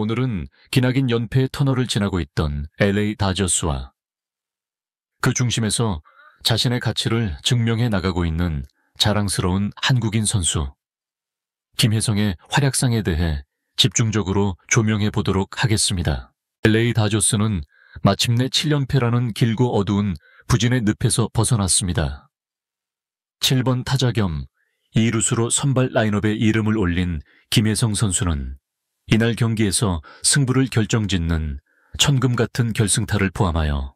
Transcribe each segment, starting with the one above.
오늘은 기나긴 연패의 터널을 지나고 있던 LA 다저스와 그 중심에서 자신의 가치를 증명해 나가고 있는 자랑스러운 한국인 선수 김혜성의 활약상에 대해 집중적으로 조명해 보도록 하겠습니다. LA 다저스는 마침내 7연패라는 길고 어두운 부진의 늪에서 벗어났습니다. 7번 타자 겸 2루수로 선발 라인업에 이름을 올린 김혜성 선수는 이날 경기에서 승부를 결정짓는 천금 같은 결승타를 포함하여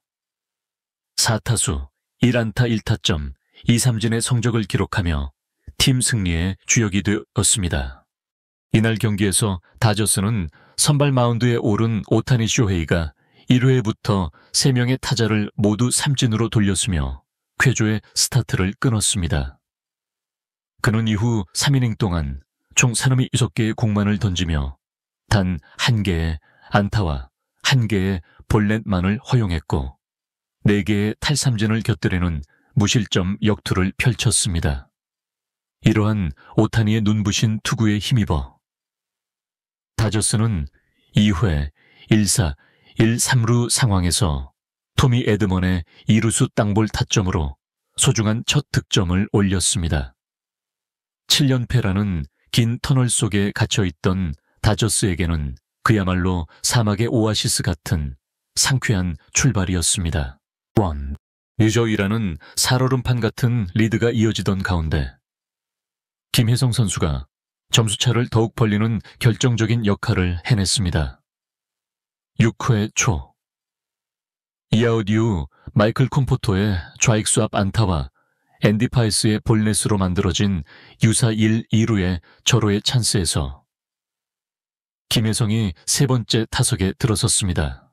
4타수 1안타 1타점 2삼진의 성적을 기록하며 팀 승리의 주역이 되었습니다. 이날 경기에서 다저스는 선발 마운드에 오른 오타니 쇼헤이가 1회부터 3명의 타자를 모두 삼진으로 돌렸으며 쾌조의 스타트를 끊었습니다. 그는 이후 3이닝 동안 총 36개의 공만을 던지며 단 1개의 안타와 1개의 볼넷만을 허용했고 4개의 탈삼진을 곁들이는 무실점 역투를 펼쳤습니다. 이러한 오타니의 눈부신 투구에 힘입어 다저스는 2회 1사 1-3루 상황에서 토미 에드먼의 2루수 땅볼 타점으로 소중한 첫 득점을 올렸습니다. 7연패라는 긴 터널 속에 갇혀있던 다저스에게는 그야말로 사막의 오아시스 같은 상쾌한 출발이었습니다. 유저이라는 살얼음판 같은 리드가 이어지던 가운데 김혜성 선수가 점수차를 더욱 벌리는 결정적인 역할을 해냈습니다. 6회 초 이아웃 이후 마이클 콤포토의 좌익수 앞 안타와 앤디 파이스의 볼넷으로 만들어진 유사 1, 2루의 절호의 찬스에서 김혜성이 세 번째 타석에 들어섰습니다.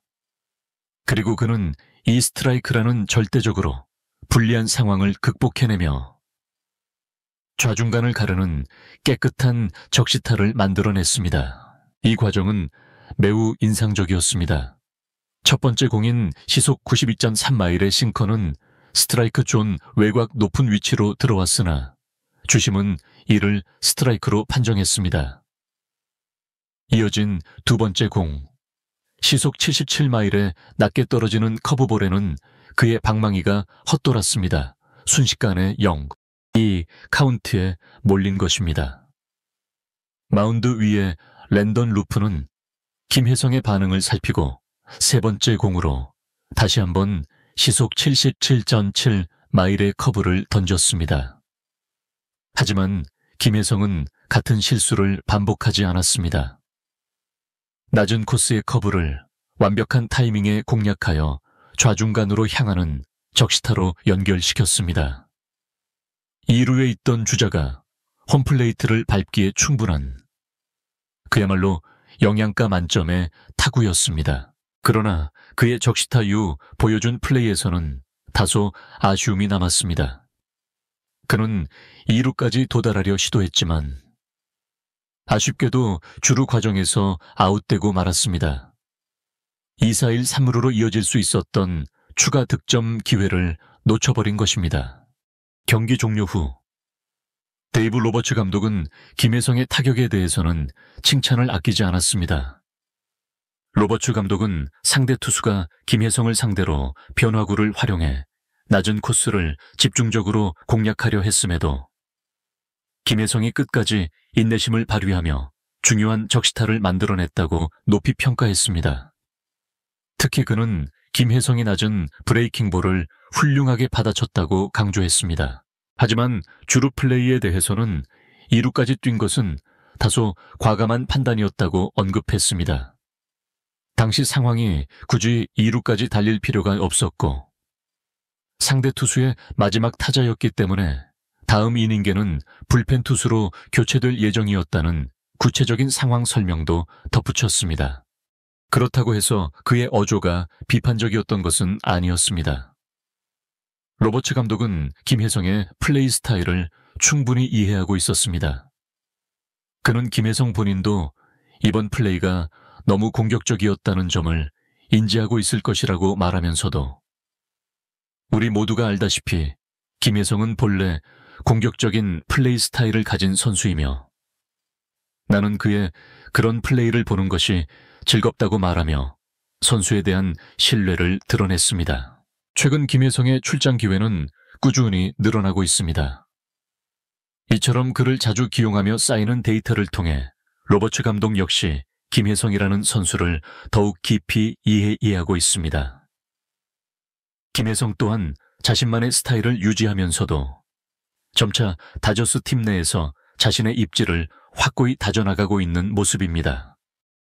그리고 그는 이 스트라이크라는 절대적으로 불리한 상황을 극복해내며 좌중간을 가르는 깨끗한 적시타를 만들어냈습니다. 이 과정은 매우 인상적이었습니다. 첫 번째 공인 시속 92.3마일의 싱커는 스트라이크 존 외곽 높은 위치로 들어왔으나 주심은 이를 스트라이크로 판정했습니다. 이어진 두 번째 공, 시속 77마일에 낮게 떨어지는 커브볼에는 그의 방망이가 헛돌았습니다. 순식간에 0, 2 카운트에 몰린 것입니다. 마운드 위에 랜던 루프는 김혜성의 반응을 살피고 세 번째 공으로 다시 한번 시속 77.7 마일의 커브를 던졌습니다. 하지만 김혜성은 같은 실수를 반복하지 않았습니다. 낮은 코스의 커브를 완벽한 타이밍에 공략하여 좌중간으로 향하는 적시타로 연결시켰습니다. 2루에 있던 주자가 홈플레이트를 밟기에 충분한 그야말로 영양가 만점의 타구였습니다. 그러나 그의 적시타 이후 보여준 플레이에서는 다소 아쉬움이 남았습니다. 그는 2루까지 도달하려 시도했지만 아쉽게도 주루 과정에서 아웃되고 말았습니다. 2-4-1 3루로 이어질 수 있었던 추가 득점 기회를 놓쳐버린 것입니다. 경기 종료 후 데이브 로버츠 감독은 김혜성의 타격에 대해서는 칭찬을 아끼지 않았습니다. 로버츠 감독은 상대 투수가 김혜성을 상대로 변화구를 활용해 낮은 코스를 집중적으로 공략하려 했음에도 김혜성이 끝까지 인내심을 발휘하며 중요한 적시타를 만들어냈다고 높이 평가했습니다. 특히 그는 김혜성이 낮은 브레이킹 볼을 훌륭하게 받아쳤다고 강조했습니다. 하지만 주루 플레이에 대해서는 2루까지 뛴 것은 다소 과감한 판단이었다고 언급했습니다. 당시 상황이 굳이 2루까지 달릴 필요가 없었고 상대 투수의 마지막 타자였기 때문에 다음 이닝에는 불펜 투수로 교체될 예정이었다는 구체적인 상황 설명도 덧붙였습니다. 그렇다고 해서 그의 어조가 비판적이었던 것은 아니었습니다. 로버츠 감독은 김혜성의 플레이 스타일을 충분히 이해하고 있었습니다. 그는 김혜성 본인도 이번 플레이가 너무 공격적이었다는 점을 인지하고 있을 것이라고 말하면서도 우리 모두가 알다시피 김혜성은 본래 공격적인 플레이 스타일을 가진 선수이며 나는 그의 그런 플레이를 보는 것이 즐겁다고 말하며 선수에 대한 신뢰를 드러냈습니다. 최근 김혜성의 출장 기회는 꾸준히 늘어나고 있습니다. 이처럼 그를 자주 기용하며 쌓이는 데이터를 통해 로버츠 감독 역시 김혜성이라는 선수를 더욱 깊이 이해하고 있습니다. 김혜성 또한 자신만의 스타일을 유지하면서도 점차 다저스 팀 내에서 자신의 입지를 확고히 다져나가고 있는 모습입니다.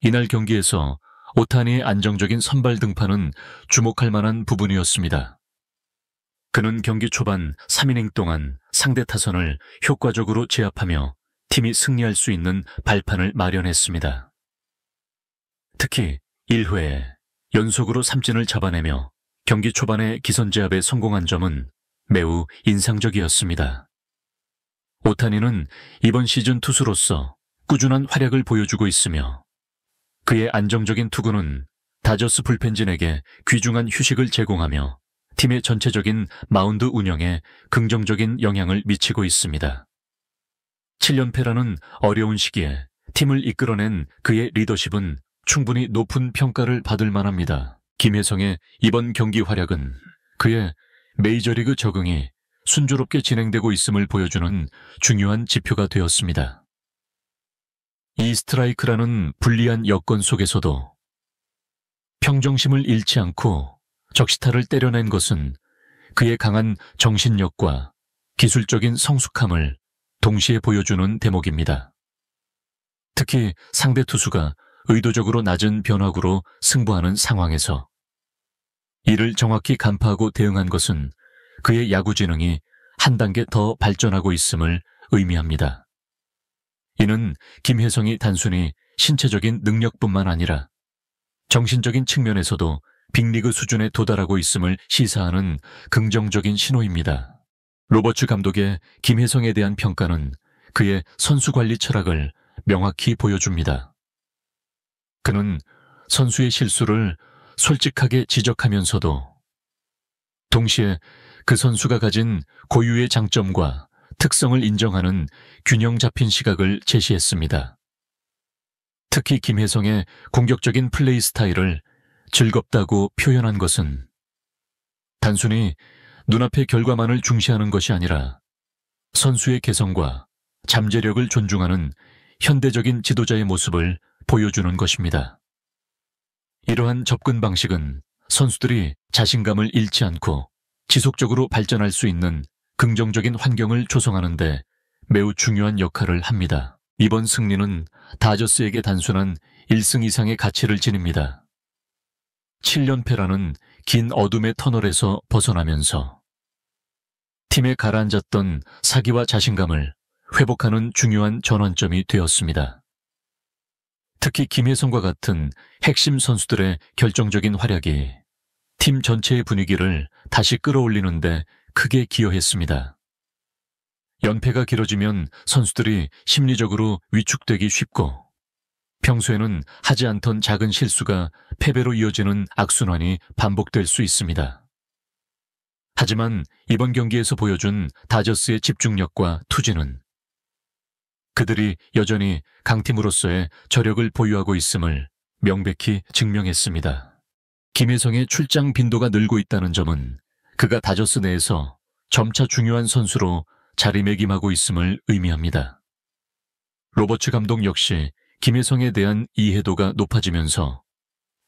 이날 경기에서 오타니의 안정적인 선발 등판은 주목할 만한 부분이었습니다. 그는 경기 초반 3이닝 동안 상대 타선을 효과적으로 제압하며 팀이 승리할 수 있는 발판을 마련했습니다. 특히 1회에 연속으로 삼진을 잡아내며 경기 초반에 기선제압에 성공한 점은 매우 인상적이었습니다. 오타니는 이번 시즌 투수로서 꾸준한 활약을 보여주고 있으며 그의 안정적인 투구는 다저스 불펜진에게 귀중한 휴식을 제공하며 팀의 전체적인 마운드 운영에 긍정적인 영향을 미치고 있습니다. 7연패라는 어려운 시기에 팀을 이끌어낸 그의 리더십은 충분히 높은 평가를 받을 만합니다. 김혜성의 이번 경기 활약은 그의 메이저리그 적응이 순조롭게 진행되고 있음을 보여주는 중요한 지표가 되었습니다. 이 스트라이크라는 불리한 여건 속에서도 평정심을 잃지 않고 적시타를 때려낸 것은 그의 강한 정신력과 기술적인 성숙함을 동시에 보여주는 대목입니다. 특히 상대 투수가 의도적으로 낮은 변화구로 승부하는 상황에서 이를 정확히 간파하고 대응한 것은 그의 야구 지능이 한 단계 더 발전하고 있음을 의미합니다. 이는 김혜성이 단순히 신체적인 능력뿐만 아니라 정신적인 측면에서도 빅리그 수준에 도달하고 있음을 시사하는 긍정적인 신호입니다. 로버츠 감독의 김혜성에 대한 평가는 그의 선수 관리 철학을 명확히 보여줍니다. 그는 선수의 실수를 솔직하게 지적하면서도 동시에 그 선수가 가진 고유의 장점과 특성을 인정하는 균형 잡힌 시각을 제시했습니다. 특히 김혜성의 공격적인 플레이 스타일을 즐겁다고 표현한 것은 단순히 눈앞의 결과만을 중시하는 것이 아니라 선수의 개성과 잠재력을 존중하는 현대적인 지도자의 모습을 보여주는 것입니다. 이러한 접근 방식은 선수들이 자신감을 잃지 않고 지속적으로 발전할 수 있는 긍정적인 환경을 조성하는 데 매우 중요한 역할을 합니다. 이번 승리는 다저스에게 단순한 1승 이상의 가치를 지닙니다. 7연패라는 긴 어둠의 터널에서 벗어나면서 팀에 가라앉았던 사기와 자신감을 회복하는 중요한 전환점이 되었습니다. 특히 김혜성과 같은 핵심 선수들의 결정적인 활약이 팀 전체의 분위기를 다시 끌어올리는 데 크게 기여했습니다. 연패가 길어지면 선수들이 심리적으로 위축되기 쉽고 평소에는 하지 않던 작은 실수가 패배로 이어지는 악순환이 반복될 수 있습니다. 하지만 이번 경기에서 보여준 다저스의 집중력과 투지는 그들이 여전히 강팀으로서의 저력을 보유하고 있음을 명백히 증명했습니다. 김혜성의 출장 빈도가 늘고 있다는 점은 그가 다저스 내에서 점차 중요한 선수로 자리매김하고 있음을 의미합니다. 로버츠 감독 역시 김혜성에 대한 이해도가 높아지면서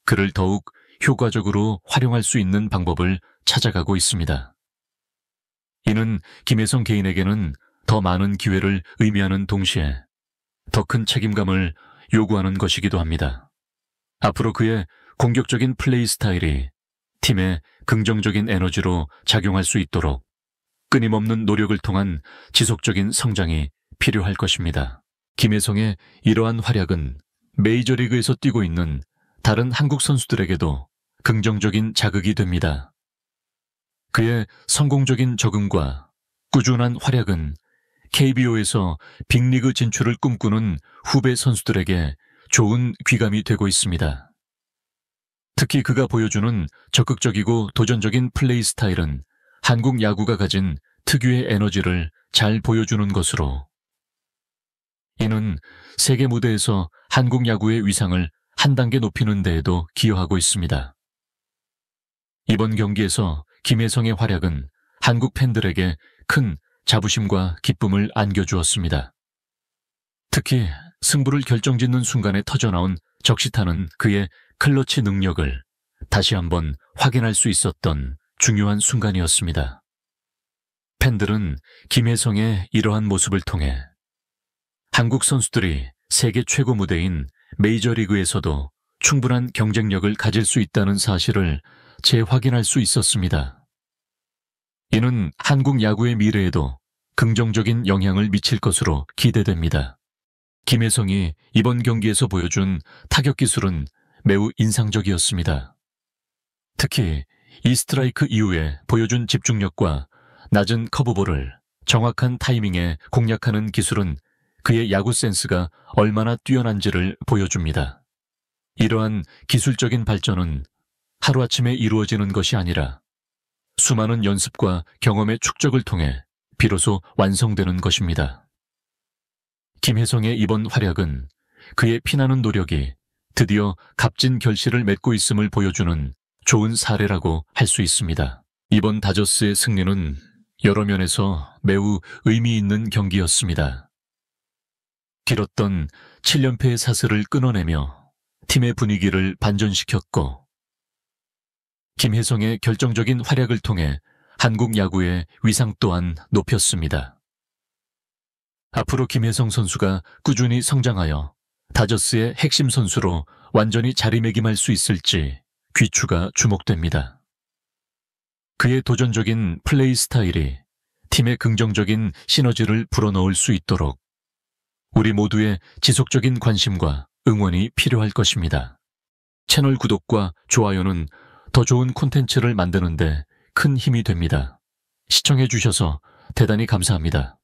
그를 더욱 효과적으로 활용할 수 있는 방법을 찾아가고 있습니다. 이는 김혜성 개인에게는 더 많은 기회를 의미하는 동시에 더 큰 책임감을 요구하는 것이기도 합니다. 앞으로 그의 공격적인 플레이 스타일이 팀의 긍정적인 에너지로 작용할 수 있도록 끊임없는 노력을 통한 지속적인 성장이 필요할 것입니다. 김혜성의 이러한 활약은 메이저리그에서 뛰고 있는 다른 한국 선수들에게도 긍정적인 자극이 됩니다. 그의 성공적인 적응과 꾸준한 활약은 KBO에서 빅리그 진출을 꿈꾸는 후배 선수들에게 좋은 귀감이 되고 있습니다. 특히 그가 보여주는 적극적이고 도전적인 플레이 스타일은 한국 야구가 가진 특유의 에너지를 잘 보여주는 것으로 이는 세계 무대에서 한국 야구의 위상을 한 단계 높이는 데에도 기여하고 있습니다. 이번 경기에서 김혜성의 활약은 한국 팬들에게 큰 자부심과 기쁨을 안겨주었습니다. 특히 승부를 결정짓는 순간에 터져나온 적시타는 그의 클러치 능력을 다시 한번 확인할 수 있었던 중요한 순간이었습니다. 팬들은 김혜성의 이러한 모습을 통해 한국 선수들이 세계 최고 무대인 메이저리그에서도 충분한 경쟁력을 가질 수 있다는 사실을 재확인할 수 있었습니다. 이는 한국 야구의 미래에도 긍정적인 영향을 미칠 것으로 기대됩니다. 김혜성이 이번 경기에서 보여준 타격 기술은 매우 인상적이었습니다. 특히 이 스트라이크 이후에 보여준 집중력과 낮은 커브볼을 정확한 타이밍에 공략하는 기술은 그의 야구 센스가 얼마나 뛰어난지를 보여줍니다. 이러한 기술적인 발전은 하루아침에 이루어지는 것이 아니라 수많은 연습과 경험의 축적을 통해 비로소 완성되는 것입니다. 김혜성의 이번 활약은 그의 피나는 노력이 드디어 값진 결실을 맺고 있음을 보여주는 좋은 사례라고 할 수 있습니다. 이번 다저스의 승리는 여러 면에서 매우 의미 있는 경기였습니다. 길었던 7연패의 사슬을 끊어내며 팀의 분위기를 반전시켰고, 김혜성의 결정적인 활약을 통해 한국 야구의 위상 또한 높였습니다. 앞으로 김혜성 선수가 꾸준히 성장하여 다저스의 핵심 선수로 완전히 자리매김할 수 있을지 귀추가 주목됩니다. 그의 도전적인 플레이 스타일이 팀의 긍정적인 시너지를 불어넣을 수 있도록 우리 모두의 지속적인 관심과 응원이 필요할 것입니다. 채널 구독과 좋아요는 더 좋은 콘텐츠를 만드는 데 큰 힘이 됩니다. 시청해 주셔서 대단히 감사합니다.